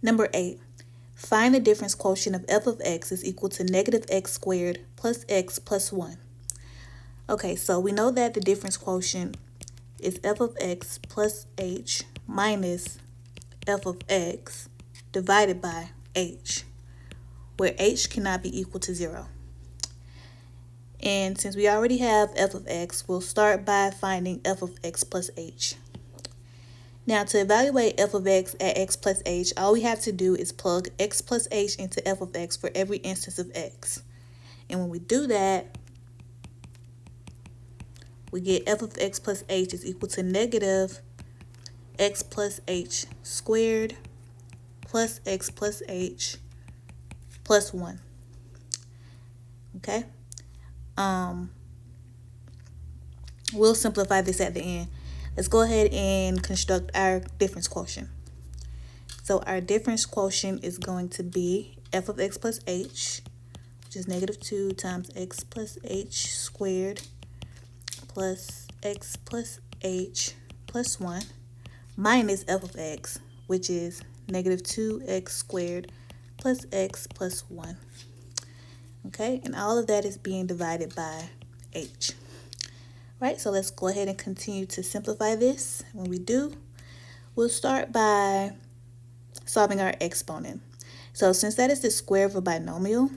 Number 8. Find the difference quotient of f of x is equal to negative x squared plus x plus 1. Okay, so we know that the difference quotient is f of x plus h minus f of x divided by h, where h cannot be equal to 0. And since we already have f of x, we'll start by finding f of x plus h. Now, to evaluate f of x at x plus h, all we have to do is plug x plus h into f of x for every instance of x. And when we do that, we get f of x plus h is equal to negative x plus h squared plus x plus h plus 1. Okay? We'll simplify this at the end. Let's go ahead and construct our difference quotient. So our difference quotient is going to be f of x plus h, which is negative 2 times x plus h squared plus x plus h plus 1 minus f of x, which is negative 2x squared plus x plus 1. Okay, and all of that is being divided by h. Right, so let's go ahead and continue to simplify this. When we do, we'll start by solving our exponent. So since that is the square of a binomial,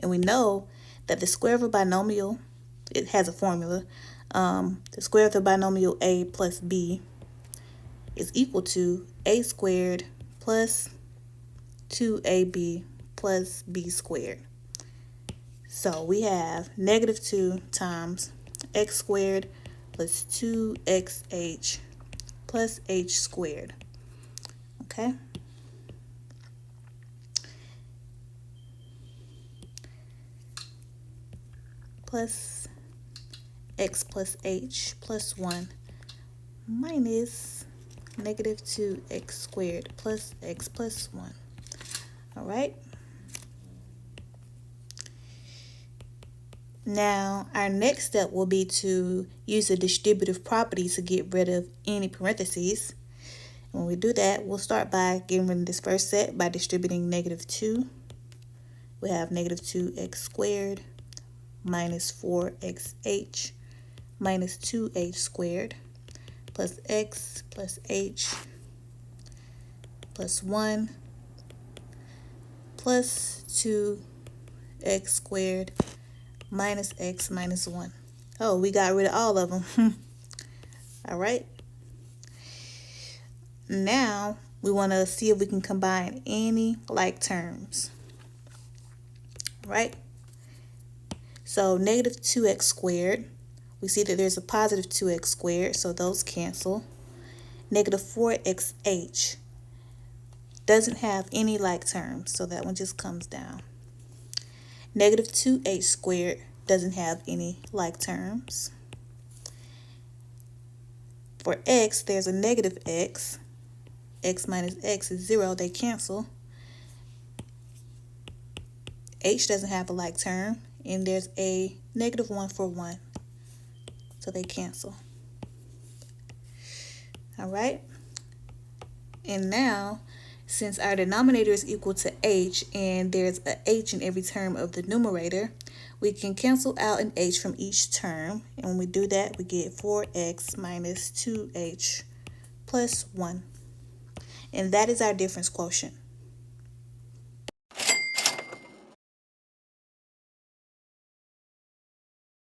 and we know that the square of a binomial, it has a formula. The square of the binomial a plus b is equal to a squared plus 2ab plus b squared. So we have negative 2 times x squared plus 2xh plus h squared. Okay? Plus x plus h plus 1 minus negative 2x squared plus x plus 1. All right? Now, our next step will be to use the distributive property to get rid of any parentheses. When we do that, we'll start by getting rid of this first set by distributing negative 2. We have negative 2x squared minus 4xh minus 2h squared plus x plus h plus 1 plus 2x squared minus x minus 1. Oh, we got rid of all of them. All right. Now, we want to see if we can combine any like terms. Right? So, negative 2x squared, we see that there's a positive 2x squared, so those cancel. Negative 4xh doesn't have any like terms, so that one just comes down. Negative 2h squared doesn't have any like terms. For x, there's a negative x. X minus x is 0. They cancel. H doesn't have a like term. And there's a negative 1 for 1. So they cancel. All right. And now, since our denominator is equal to h and there's a h in every term of the numerator, we can cancel out an h from each term. And when we do that, we get 4x minus 2h plus 1. And that is our difference quotient.